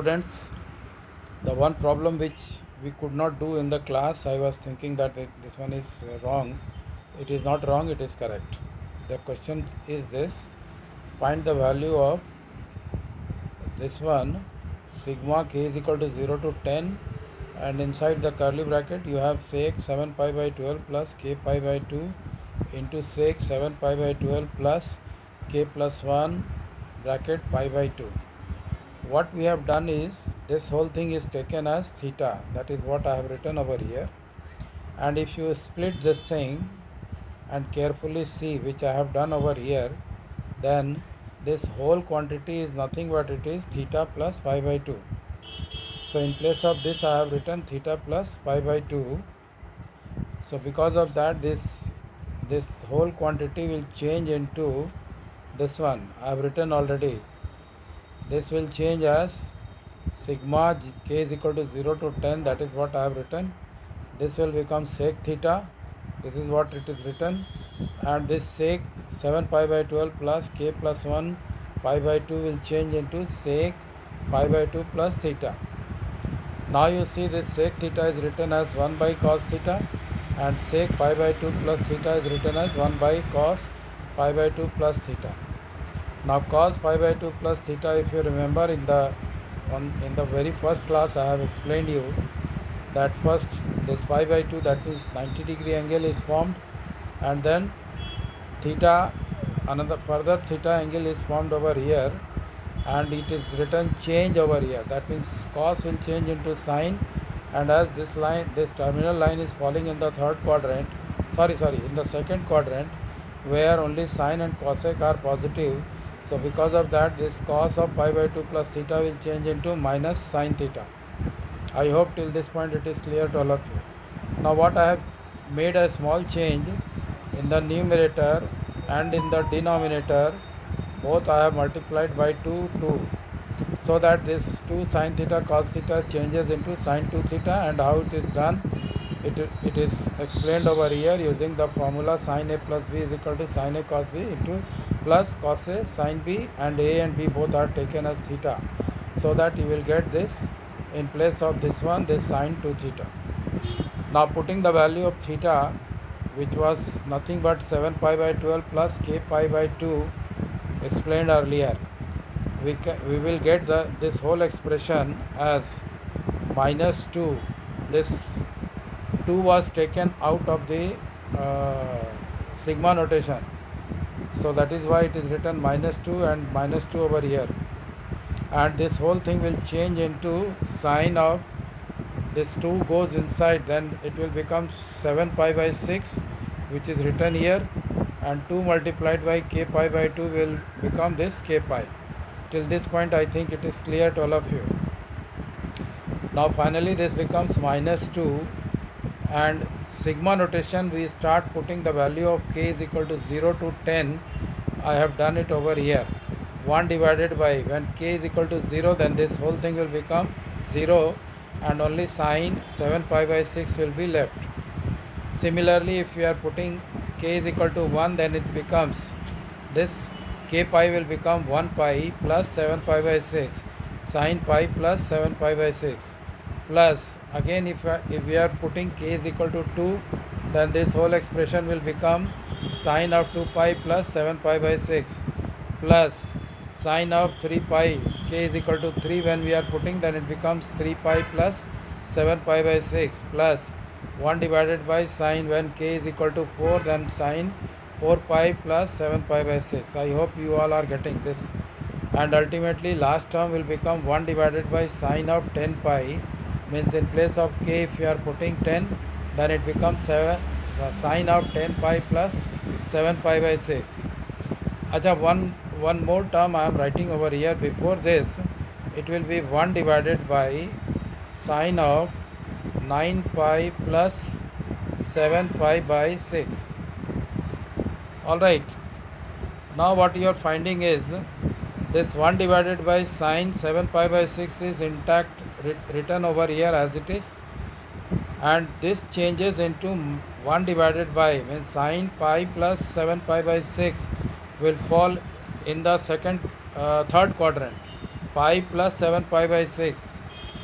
Students, the one problem which we could not do in the class, I was thinking that this one is wrong. It is not wrong, it is correct. The question is this: find the value of this one, sigma k is equal to 0 to 10, and inside the curly bracket you have sec 7 pi by 12 plus k pi by 2 into sec 7 pi by 12 plus k plus 1 bracket pi by 2. What we have done is this whole thing is taken as theta, that is what I have written over here. And if you split this thing and carefully see, which I have done over here, then this whole quantity is nothing but it is theta plus pi by 2. So in place of this I have written theta plus pi by 2. So because of that this whole quantity will change into this one. I have written already. This will change as sigma k is equal to 0 to 10, that is what I have written. This will become sec theta, this is what it is written, and this sec 7 pi by 12 plus k plus 1 pi by 2 will change into sec pi by 2 plus theta. Now you see this sec theta is written as 1 by cos theta, and sec pi by 2 plus theta is written as 1 by cos pi by 2 plus theta. Now cos pi by 2 plus theta, if you remember in the very first class I have explained you that first this pi by 2, that means 90-degree angle is formed, and then theta, another further theta angle is formed over here, and it is written change over here. That means cos will change into sine, and as this terminal line is falling in the third quadrant, in the second quadrant, where only sine and cosec are positive. So because of that, this cos of pi by 2 plus theta will change into minus sine theta. I hope till this point it is clear to all of you. Now what I have made a small change in the numerator and in the denominator, both I have multiplied by 2, so that this 2 sin theta cos theta changes into sin 2 theta. And how it is done, it is explained over here using the formula sin a plus b is equal to sin a cos b into plus cos a sin b, and a and b both are taken as theta, so that you will get this in place of this one, this sin 2 theta. Now putting the value of theta, which was nothing but 7 pi by 12 plus k pi by 2 explained earlier, we will get this whole expression as minus 2. This 2 was taken out of the sigma notation, so that is why it is written minus 2 and minus 2 over here, and this whole thing will change into sine of this 2 goes inside, then it will become 7 pi by 6, which is written here, and 2 multiplied by k pi by 2 will become this k pi. Till this point I think it is clear to all of you. Now finally this becomes minus 2, and sigma notation we start putting the value of k is equal to 0 to 10. I have done it over here. 1 divided by, when k is equal to 0, then this whole thing will become 0, and only sine 7 pi by 6 will be left. Similarly, if we are putting k is equal to 1, then it becomes this k pi will become 1 pi plus 7 pi by 6 sine pi plus 7 pi by 6, plus again if we are putting k is equal to 2, then this whole expression will become sine of 2 pi plus 7 pi by 6 plus sine of 3 pi. K is equal to 3 when we are putting, then it becomes 3 pi plus 7 pi by 6 plus 1 divided by sine, when k is equal to 4, then sine 4 pi plus 7 pi by 6. I hope you all are getting this. And ultimately last term will become 1 divided by sine of 10 pi, means in place of k if you are putting 10, then it becomes sine of 10 pi plus 7 pi by 6. Acha, one more term I am writing over here. Before this, it will be 1 divided by sine of 9 pi plus 7 pi by 6. Alright, now what you are finding is this 1 divided by sine 7 pi by 6 is intact, written over here as it is, and this changes into 1 divided by, means sine pi plus 7 pi by 6 will fall in the third quadrant. pi plus 7 pi by 6.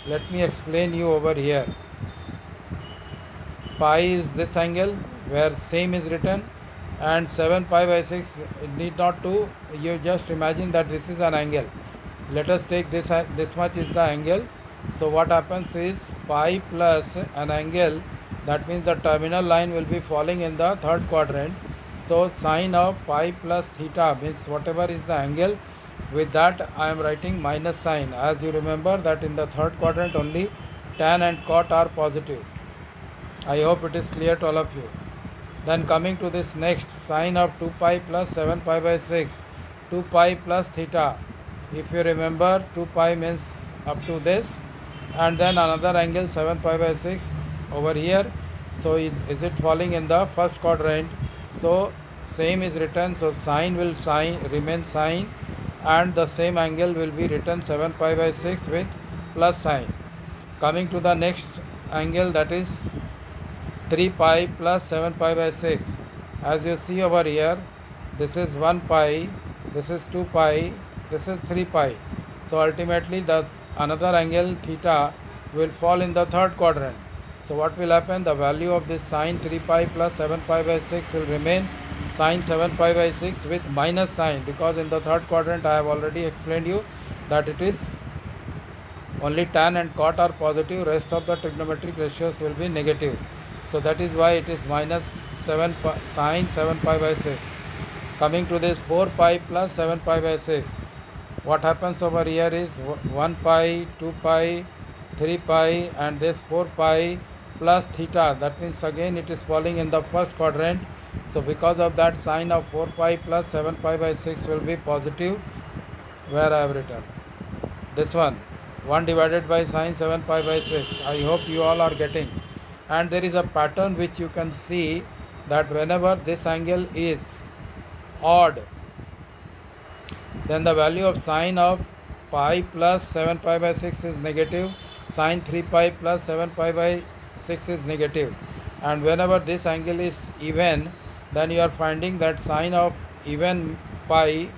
Let me explain you over here. Pi is this angle where same is written, and 7 pi by 6 need not to, you just imagine that this is an angle. Let us take this much is the angle. So what happens is pi plus an angle, that means the terminal line will be falling in the third quadrant. So sine of pi plus theta means whatever is the angle, with that I am writing minus sign. As you remember that in the third quadrant only tan and cot are positive. I hope it is clear to all of you. Then coming to this next, sine of 2 pi plus 7 pi by 6, 2 pi plus theta. If you remember, 2 pi means up to this, and then another angle 7 pi by 6 over here. So is it falling in the first quadrant? So same is written, so sine will remain sine, and the same angle will be written 7 pi by 6 with plus sign. Coming to the next angle, that is 3 pi plus 7 pi by 6. As you see over here, this is 1 pi, this is 2 pi, this is 3 pi. So ultimately the another angle theta will fall in the third quadrant. So what will happen? The value of this sine 3 pi plus 7 pi by 6 will remain sine 7 pi by 6 with minus sign, because in the third quadrant I have already explained you that it is only tan and cot are positive, rest of the trigonometric ratios will be negative. So that is why it is minus 7 pi, sine 7 pi by 6. Coming to this 4 pi plus 7 pi by 6. What happens over here is 1 pi, 2 pi, 3 pi, and this 4 pi plus theta. That means again it is falling in the first quadrant. So because of that, sine of 4 pi plus 7 pi by 6 will be positive, where I have written this one, 1 divided by sine 7 pi by 6. I hope you all are getting. And there is a pattern which you can see, that whenever this angle is odd, then the value of sine of pi plus 7 pi by 6 is negative, sine 3 pi plus 7 pi by 6 is negative. And whenever this angle is even, then you are finding that sine of even pi,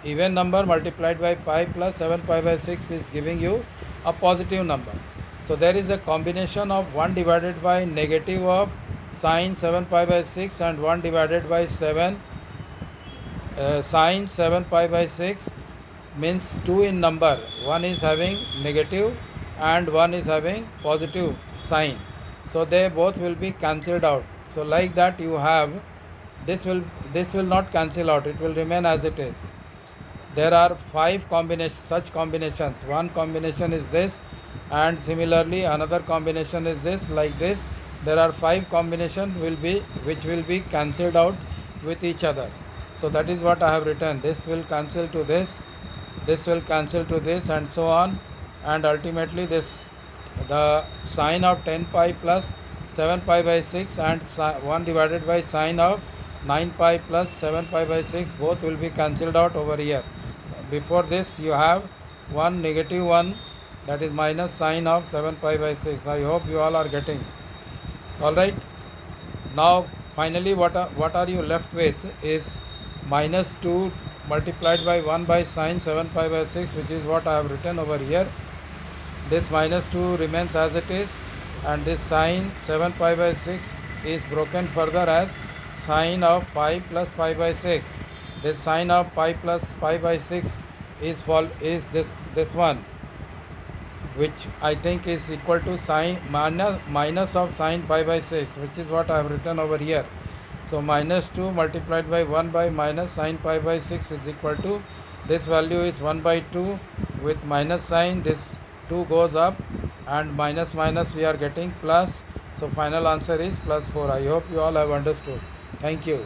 even number multiplied by pi plus 7 pi by 6 is giving you a positive number. So there is a combination of 1 divided by negative of sine 7 pi by 6 and 1 divided by 7 sine 7 pi by 6, means 2 in number. One is having negative and one is having positive sign. So they both will be cancelled out. So like that you have, this will not cancel out, it will remain as it is. There are 5 such combinations. One combination is this, and similarly another combination is this, like this. There are 5 combinations which will be cancelled out with each other. So that is what I have written. This will cancel to this will cancel to this, and so on. And ultimately the sine of 10 pi plus 7 pi by 6 and 1 divided by sine of 9 pi plus 7 pi by 6, both will be cancelled out over here. Before this you have one negative one, that is minus sine of 7 pi by 6. I hope you all are getting. Alright. Now finally what are you left with is minus 2 multiplied by 1 by sine 7 pi by 6, which is what I have written over here. This minus 2 remains as it is, and this sine 7 pi by 6 is broken further as sine of pi plus pi by 6. This sine of pi plus pi by 6 is this one, which I think is equal to sine minus of sine pi by 6, which is what I have written over here. So minus 2 multiplied by 1 by minus sine pi by 6 is equal to, this value is 1 by 2 with minus sign, this 2 goes up, and minus minus we are getting plus. So final answer is plus 4. I hope you all have understood. Thank you.